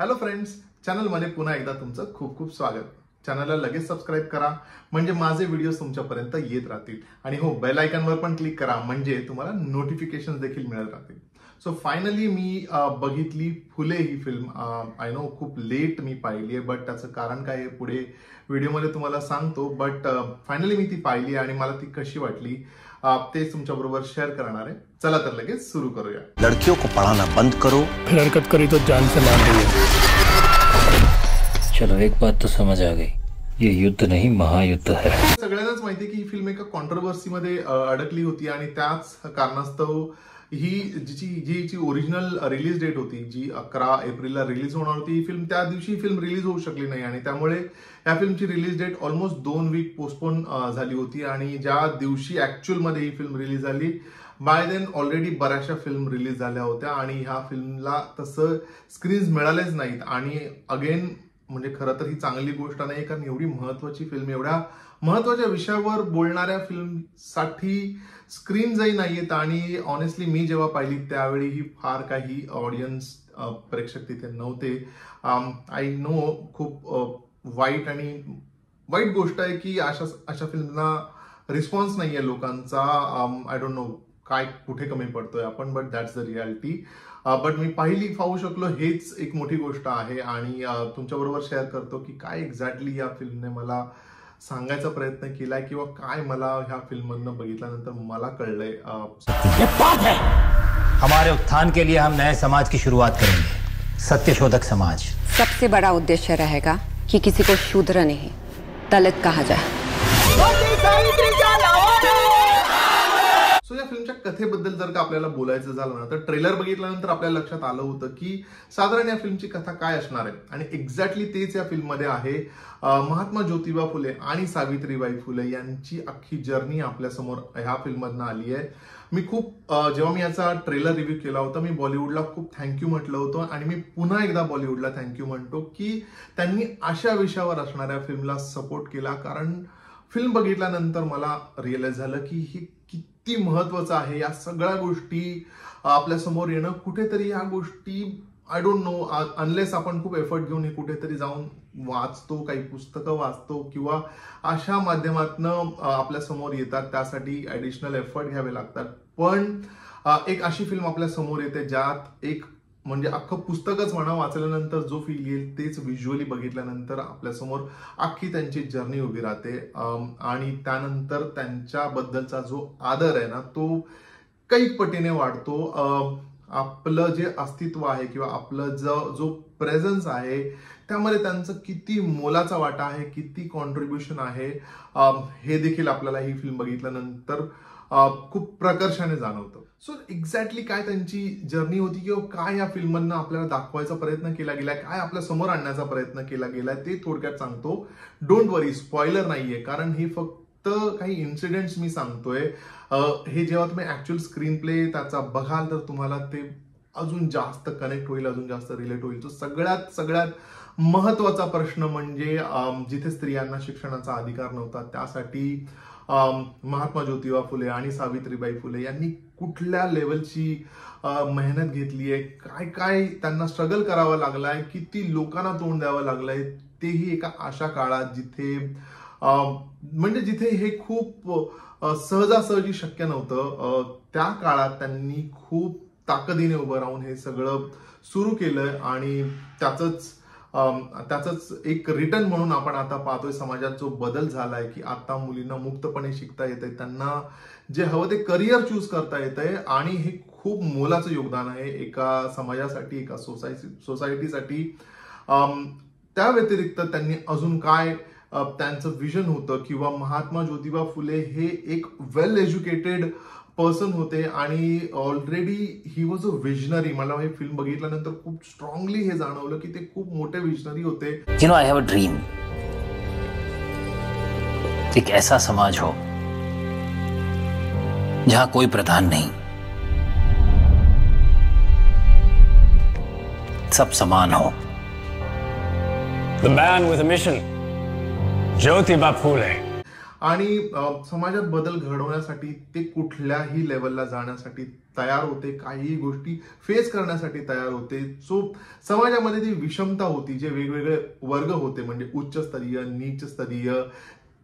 Hello friends, चॅनलमध्ये पुन्हा एकदा तुमचं खूप खूप स्वागत. चॅनलला लगेच सबस्क्राईब करा म्हणजे माझे व्हिडिओज तुमच्यापर्यंत येत राहतील. आणि हो, बेल आयकॉनवर पण क्लिक करा म्हणजे तुम्हाला नोटिफिकेशन देखील मिळत राहतील. सो फायनली मी बघितली फुले ही फिल्म. आय नो खूप लेट मी पाहिली आहे, बट त्याचं कारण काय आहे पुढे व्हिडिओमध्ये तुम्हाला सांगतो. बट फायनली मी ती पाहिली आणि मला ती कशी वाटली तेच तुमच्या बरोबर शेअर करणार आहे. चला तर लगेच सुरू करूया. लड़कियों को पढ़ाना बंद करो, फिर हरकत करी तो जान से मार देंगे. चलो एक बात तो समझ आ गई, ये युद्ध नहीं महायुद्ध है. सगळ्यांनाच माहिती की ही फिल्म एका कॉन्ट्रोवर्सीमध्ये अडकली होती आणि त्याच कारणास्तव ही जी ओरिजिनल रिलीज डेट होती, जी 11 एप्रिलला रिलीज होणार होती ही फिल्म, त्या दिवशी फिल्म रिलीज होऊ शकली नाही आणि त्यामुळे या फिल्मची release date almost 2 week postpone झाली होती. आणि ज्या दिवशी ऍक्च्युअल मध्ये ही फिल्म रिलीज झाली बाय देन ऑलरेडी बऱ्याचशा फिल्म रिलीज झाल्या होत्या आणि ह्या फिल्मला तसं स्क्रीन्स मिळालेच नाहीत. आणि अगेन म्हणजे खरं तर ही चांगली गोष्ट नाही, कारण एवढी महत्वाची फिल्म, एवढ्या महत्वाच्या विषयावर बोलणाऱ्या फिल्मसाठी स्क्रीनजही नाहीयेत. आणि ऑनेस्टली मी जेव्हा पाहिली त्यावेळी ही फार काही ऑडियन्स प्रेक्षक तिथे नव्हते. आय नो खूप वाईट गोष्ट आहे की अशा फिल्मना रिस्पॉन्स नाहीये लोकांचा. आय डोंट नो काय कुठे कमी पडतोय आपण, but that's the reality. But मी पाहिली, पाहू शकलो, हेच एक मोठी गोष्ट आहे. आणि तुमच्याबरोबर शेअर करतो की काय एक्झॅक्टली या फिल्मने मला सांगायचा प्रयत्न केलाय किंवा काय मला ह्या फिल्म मधनं बघितल्यानंतर मला कळलंय. ये बात है, हमारे उत्थान के लिए हम नए समाज की शुरुआत करेंगे, सत्यशोधक समाज. सबसे बड़ा उद्देश्य रहेगा कि किसी को शूद्र नहीं दलित कहा जाए. सो या फिल्मच्या कथेबद्दल जर का आपल्याला बोलायचं झालं ना, तर ट्रेलर बघितल्यानंतर आपल्याला लक्षात आलं होतं की साधारण या फिल्मची कथा काय असणार आहे. आणि एक्झॅक्टली तेच या फिल्ममध्ये आहे. महात्मा ज्योतिबा फुले आणि सावित्रीबाई फुले यांची अख्खी जर्नी आपल्यासमोर ह्या फिल्ममधनं आली आहे. मी जेव्हा मी याचा ट्रेलर रिव्ह्यू केला होता, मी बॉलिवूडला खूप थँक्यू म्हटलं होतं आणि मी पुन्हा एकदा बॉलिवूडला थँक्यू म्हणतो की त्यांनी अशा विषयावर असणाऱ्या फिल्मला सपोर्ट केला. कारण फिल्म बघितल्यानंतर मला रिअलाइज झालं की ही किती महत्वाचं आहे. या सगळ्या गोष्टी आपल्या समोर येणं, कुठेतरी या गोष्टी आय डोंट नो, अनलेस आपण खूप एफर्ट घेऊन हे कुठेतरी जाऊन वाचतो, काही पुस्तकं वाचतो किंवा अशा माध्यमातनं आपल्या समोर येतात, त्यासाठी ऍडिशनल एफर्ट घ्यावे लागतात. पण एक अशी फिल्म आपल्या समोर येते ज्यात एक म्हणजे अख्खं पुस्तकच म्हणा, वाचल्यानंतर जो फील येईल तेच व्हिज्युअली बघितल्यानंतर आपल्यासमोर अख्खी त्यांची जर्नी उभी राहते. आणि त्यानंतर त्यांच्याबद्दलचा जो आदर आहे ना, तो कैक पटीने वाढतो. आपलं जे अस्तित्व आहे किंवा आपलं जो प्रेझन्स आहे त्यामध्ये त्यांचं किती मोलाचा वाटा आहे, किती कॉन्ट्रीब्युशन आहे, हे देखील आपल्याला ही फिल्म बघितल्यानंतर खूप प्रकर्षाने जाणवतं. सो एक्झॅक्टली काय त्यांची जर्नी होती किंवा काय या फिल्ममधनं आपल्याला दाखवायचा प्रयत्न केला गेलाय, काय आपल्या समोर आणण्याचा प्रयत्न केला गेलाय, ते थोडक्यात सांगतो. डोंट वरी, स्पॉइलर नाहीये, कारण हे फक्त काही इन्सिडेंट्स मी सांगतोय. हे जेव्हा तुम्ही ऍक्च्युअल स्क्रीन प्ले त्याचा बघाल तर तुम्हाला ते अजून जास्त कनेक्ट होईल, अजून जास्त रिलेट होईल. तो सगळ्यात महत्वाचा प्रश्न म्हणजे जिथे स्त्रियांना शिक्षणाचा अधिकार नव्हता, त्यासाठी महात्मा ज्योतिबा फुले आणि सावित्रीबाई फुले यांनी कुठल्या लेवलची मेहनत घेतली आहे, काय त्यांना स्ट्रगल करावं लागलाय, किती लोकांना तोंड द्यावं लागलंय, तेही एका अशा काळात जिथे हे खूप सहजासहजी शक्य नव्हतं. त्या काळात त्यांनी खूप ताकदीने उभं राहून हे सगळं सुरू केलंय. आणि त्याच एक रिटर्न म्हणून आपण आता पाहतोय समाजात जो बदल झालाय की आता मुलींना मुक्तपणे शिकता येतंय, त्यांना जे हवं ते करिअर चूज करता येतंय. आणि हे खूप मोलाचं योगदान आहे एका समाजासाठी, एका सोसायटीसाठी. त्या व्यतिरिक्त त्यांनी अजून काय त्यांचं विजन होतं किंवा महात्मा ज्योतिबा फुले हे एक वेल एज्युकेटेड पर्सन होते आणि already he was a visionary. मला हे फिल्म बघितल्यानंतर खूप स्ट्रॉंगली हे जाणवलं की ते खूप मोठे विजनरी होते. You know, I have a dream, एक ऐसा समाज हो जहां कोई प्रधान नहीं, सब समान हो. The man with a mission, Jyotiba Phule. आणि समाजात बदल घडवण्यासाठी ते कुठल्याही लेवलला जाण्यासाठी तयार होते, काही गोष्टी फेस करण्यासाठी तयार होते. सो समाजामध्ये जी विषमता होती, जे वेगवेगळे वर्ग होते म्हणजे उच्चस्तरीय नीचस्तरीय,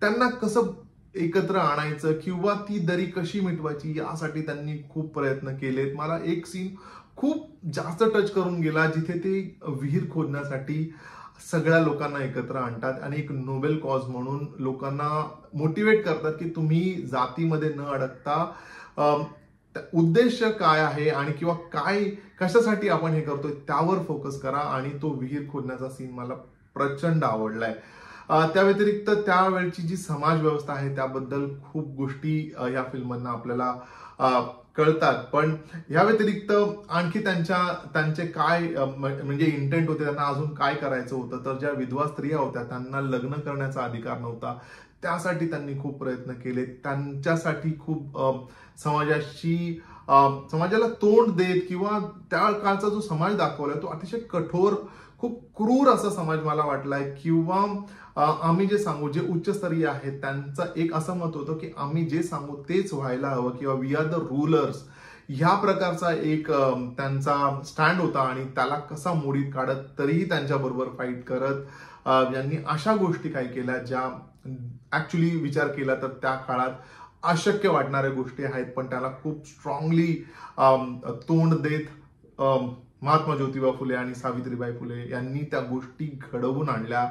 त्यांना कसं एकत्र आणायचं किंवा ती दरी कशी मिटवायची यासाठी त्यांनी खूप प्रयत्न केलेत. मला एक सीन खूप जास्त टच करून गेला जिथे ते विहीर खोदण्यासाठी सगळ्या लोकांना एकत्र आणतात आणि एक नोबेल कॉज म्हणून लोकांना मोटिवेट करतात की तुम्ही जातीमध्ये न अडकता उद्देश काय आहे आणि किंवा काय कशासाठी आपण हे करतोय त्यावर फोकस करा. आणि तो विहीर खोदण्याचा सीन मला प्रचंड आवडलाय. त्या व्यतिरिक्त त्यावेळची जी समाज व्यवस्था आहे त्याबद्दल खूप गोष्टी या फिल्ममधनं आपल्याला कळतात. पण या व्यतिरिक्त आणखी त्यांचे काय म्हणजे इंटेंट होते, त्यांना अजून काय करायचं होतं, तर ज्या विधवा स्त्रिया होत्या त्यांना लग्न करण्याचा अधिकार नव्हता, त्यासाठी त्यांनी खूप प्रयत्न केले. त्यांच्यासाठी खूप समाजाला तोंड देत किंवा त्या काळचा जो समाज दाखवलाय तो अतिशय कठोर, खूप क्रूर असा समाज मला वाटलाय. किंवा आम्ही जे सांगू, जे उच्चस्तरीय आहेत त्यांचं एक असं मत होतं की आम्ही जे सांगू तेच व्हायला हवं किंवा वी आर द रूलर्स, ह्या प्रकारचा एक त्यांचा स्टँड होता. आणि त्याला कसा मोडीत काढत तरीही त्यांच्याबरोबर फाईट करत यांनी अशा गोष्टी काय केल्या ज्या ऍक्च्युली विचार केला तर त्या काळात अशक्य वाटणाऱ्या गोष्टी आहेत, पण त्याला खूप स्ट्रॉंगली तोंड देत महात्मा ज्योतिबा फुले आणि सावित्रीबाई फुले यांनी त्या गोष्टी घडवून आणल्या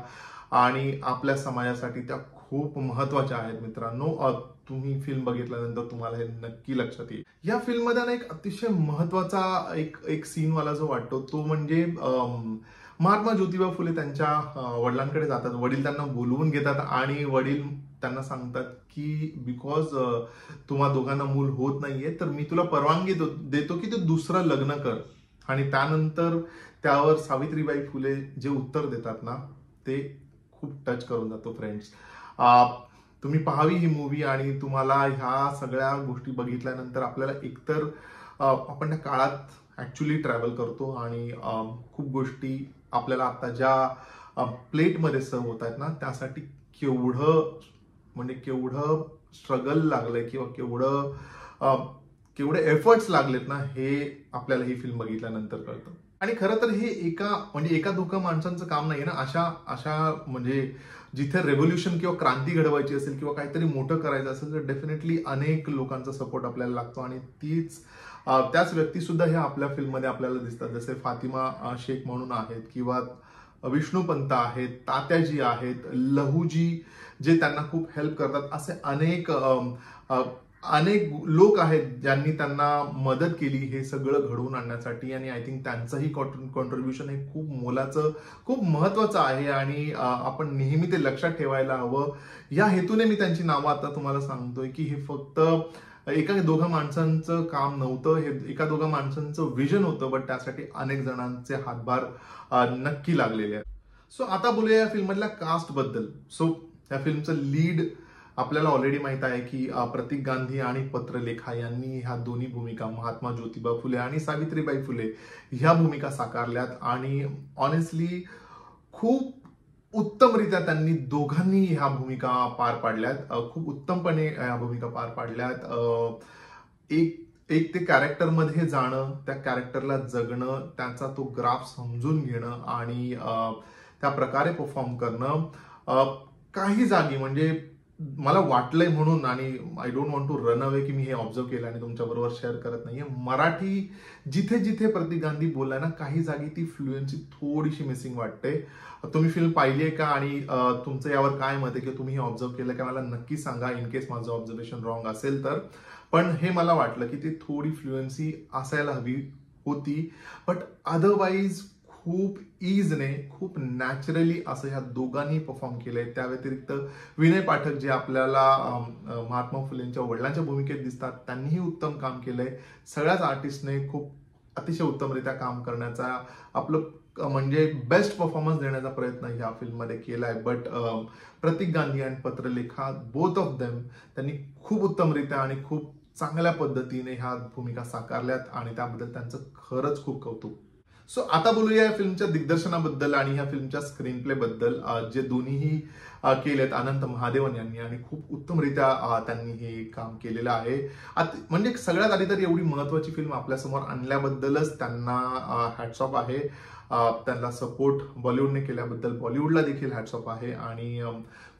आणि आपल्या समाजासाठी त्या खूप महत्वाच्या आहेत. मित्रांनो, तुम्ही फिल्म बघितल्यानंतर तुम्हाला हे नक्की लक्षात येईल. या फिल्ममध्ये एक अतिशय महत्वाचा एक सीन मला जो वाटतो तो म्हणजे महात्मा ज्योतिबा फुले त्यांच्या वडिलांकडे जातात. वडील त्यांना बोलवून घेतात आणि वडील त्यांना सांगतात की बिकॉज तुम्हा दोघांना मूल होत नाहीये तर मी तुला परवानगी देतो की तू दुसरं लग्न कर. आणि त्यानंतर त्यावर सावित्रीबाई फुले जे उत्तर देतात ना ते खूप टच करून जातो. फ्रेंड्स, तुम्ही पाहावी ही मूवी आणि तुम्हाला ह्या सगळ्या गोष्टी बघितल्यानंतर आपल्याला एकतर आपण त्या काळात ऍक्च्युली ट्रॅव्हल करतो आणि खूप गोष्टी आपल्याला आता ज्या प्लेटमध्ये सर्व होत आहेत ना त्यासाठी केवढं स्ट्रगल लागलंय किंवा केवढे एफर्ट्स लागलेत ना हे आपल्याला ही फिल्म बघितल्यानंतर कळतं. आणि खरं तर हे एका दोघा माणसांचं काम नाही ना. अशा म्हणजे जिथे रेव्होल्युशन किंवा क्रांती घडवायची असेल किंवा काहीतरी मोठं करायचं असेल तर डेफिनेटली अनेक लोकांचा सपोर्ट आपल्याला लागतो. आणि त्याच व्यक्ती सुद्धा ह्या आपल्या फिल्ममध्ये आपल्याला दिसतात. जसे फातिमा शेख म्हणून आहेत किंवा विष्णुपंत आहेत, तात्याजी आहेत, लहूजी जे त्यांना खूप हेल्प करतात, असे अनेक लोक आहेत ज्यांनी त्यांना मदत केली हे सगळं घडवून आणण्यासाठी. आणि आय थिंक त्यांचंही कॉन्ट्रीब्युशन हे खूप मोलाचं, खूप महत्वाचं आहे आणि आपण नेहमी ते लक्षात ठेवायला हवं. या हेतूने मी त्यांची नावं आता तुम्हाला सांगतोय की हे फक्त एका दोघा माणसांचं काम नव्हतं, हे एका दोघा माणसांचं विजन होतं, बट त्यासाठी अनेक जणांचे हातभार नक्की लागलेले आहेत. सो आता बोलूया या फिल्ममधल्या कास्ट बद्दल. सो या फिल्मचं लीड आपल्याला ऑलरेडी माहित आहे की प्रतीक गांधी आणि पत्रलेखा यांनी ह्या दोन्ही भूमिका, महात्मा ज्योतिबा फुले आणि सावित्रीबाई फुले ह्या भूमिका साकारल्यात. आणि ऑनेस्टली खूप उत्तमरित्या त्यांनी दोघांनी ह्या भूमिका पार पाडल्यात, खूप उत्तमपणे ह्या भूमिका पार पाडल्यात. एक ते कॅरेक्टरमध्ये जाणं, त्या कॅरेक्टरला जगणं, त्याचा तो ग्राफ समजून घेणं आणि त्या प्रकारे परफॉर्म करणं. काही जागी म्हणजे मला वाटलंय म्हणून, आणि I don't want to run away की मी हे ऑब्झर्व केलं आणि तुमच्या बरोबर शेअर करत नाहीये, मराठी जिथे जिथे प्रतीक गांधी बोललाय ना काही जागी ती फ्लुएन्सी थोडीशी मिसिंग वाटते. तुम्ही फिल्म पाहिली आहे का आणि तुमचं यावर काय मत आहे की तुम्ही हे ऑब्झर्व केलं का मला नक्की सांगा, इन केस माझं ऑब्झर्वेशन रॉंग असेल तर. पण हे मला वाटलं की ती थोडी फ्लुएन्सी असायला हवी होती, बट अदरवाईज खूप इजने, खूप नॅचरली असं ह्या दोघांनी परफॉर्म केलंय. त्या व्यतिरिक्त विनय पाठक जे आपल्याला महात्मा फुलेंच्या वडिलांच्या भूमिकेत दिसतात त्यांनीही उत्तम काम केलंय. सगळ्याच आर्टिस्टने खूप अतिशय उत्तमरित्या काम करण्याचा, आपलं म्हणजे बेस्ट परफॉर्मन्स देण्याचा प्रयत्न ह्या फिल्ममध्ये केलाय. बट प्रतीक गांधी आणि पत्रलेखा, बोथ ऑफ देम, त्यांनी खूप उत्तमरित्या आणि खूप चांगल्या पद्धतीने ह्या भूमिका साकारल्यात आणि त्याबद्दल त्यांचं खरंच खूप कौतुक. सो आता बोलूया या फिल्मच्या दिग्दर्शनाबद्दल आणि ह्या फिल्मच्या स्क्रीन प्ले बद्दल, जे दोन्हीही केलेत अनंत महादेवन यांनी आणि खूप उत्तमरित्या त्यांनी हे काम केलेलं आहे. म्हणजे सगळ्यात आधी तर एवढी महत्वाची फिल्म आपल्यासमोर आणल्याबद्दलच त्यांना हॅट्स ऑफ आहे. त्यांना सपोर्ट बॉलिवूडने केल्याबद्दल बॉलिवूडला देखील हॅट्स ऑफ आहे. आणि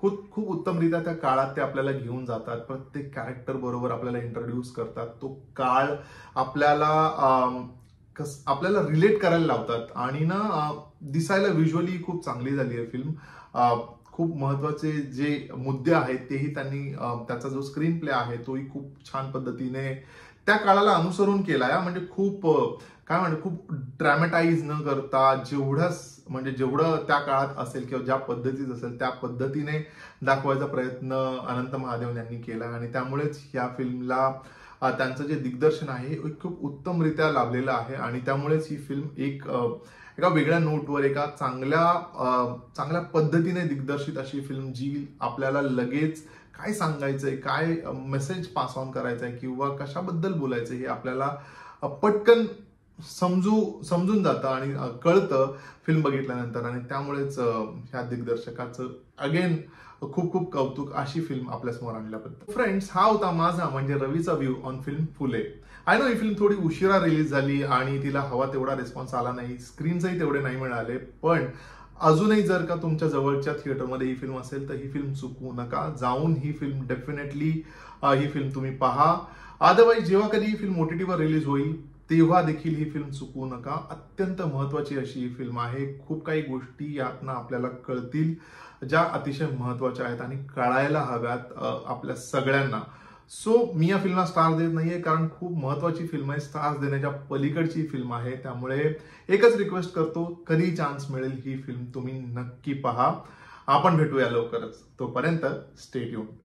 खूप उत्तमरित्या त्या काळात ते आपल्याला घेऊन जातात, प्रत्येक कॅरेक्टर बरोबर आपल्याला इंट्रोड्यूस करतात, तो काळ आपल्याला रिलेट करायला लावतात आणि ना दिसायला व्हिज्युअली खूप चांगली झाली आहे फिल्म. खूप महत्वाचे जे मुद्दे आहेत तेही त्यांनी, त्याचा जो स्क्रीन प्ले आहे तोही खूप छान पद्धतीने त्या काळाला अनुसरून केलाय. म्हणजे खूप ड्रॅमॅटाईज न करता जेवढं त्या काळात असेल किंवा ज्या पद्धतीत असेल त्या पद्धतीने दाखवायचा प्रयत्न अनंत महादेवन यांनी केला. आणि त्यामुळेच या फिल्मला त्यांचं जे दिग्दर्शन आहे खूप उत्तमरित्या लाभलेलं आहे. आणि त्यामुळेच ही फिल्म एका वेगळ्या नोटवर, एका चांगल्या पद्धतीने दिग्दर्शित अशी फिल्म, जी आपल्याला लगेच काय सांगायचंय, काय मेसेज पास ऑन करायचंय किंवा कशाबद्दल बोलायचं हे आपल्याला पटकन समजून जातं आणि कळतं फिल्म बघितल्यानंतर. आणि त्यामुळेच ह्या दिग्दर्शकाचं अगेन खूप कौतुक अशी फिल्म आपल्यासमोर आणल्याबद्दल. फ्रेंड्स, हा होता माझा म्हणजे रवीचा view on film Phule. I know he film थोडी उशिरा रिलीज झाली आणि तिला हवा तेवढा रिस्पॉन्स आला नाही, स्क्रीन्सही तेवढे नाही मिळाले. पण अजूनही जर का तुमच्या जवळच्या थिएटरमध्ये ही फिल्म असेल तर ही फिल्म चुकवू नका, जाऊन ही फिल्म डेफिनेटली ही फिल्म तुम्ही पहा. अदरवाईज जेव्हा कधी ही फिल्म OTT वर रिलीज होईल तेव्हा देखील ही फिल्म चुकवू नका. अत्यंत महत्वाची अशी ही फिल्म आहे. खूप काही गोष्टी यातनं आपल्याला कळतील ज्या अतिशय महत्वाच्या आहेत आणि कळायला हव्यात आपल्या सगळ्यांना. सो मी या फिल्मला स्टार देत नाहीये, कारण खूप महत्वाची फिल्म आहे, स्टार्स देण्याच्या पलीकडची फिल्म आहे. त्यामुळे एकच रिक्वेस्ट करतो, कधी चान्स मिळेल ही फिल्म तुम्ही नक्की पहा. आपण भेटूया लवकरच. तोपर्यंत स्टे ट्यून्ड.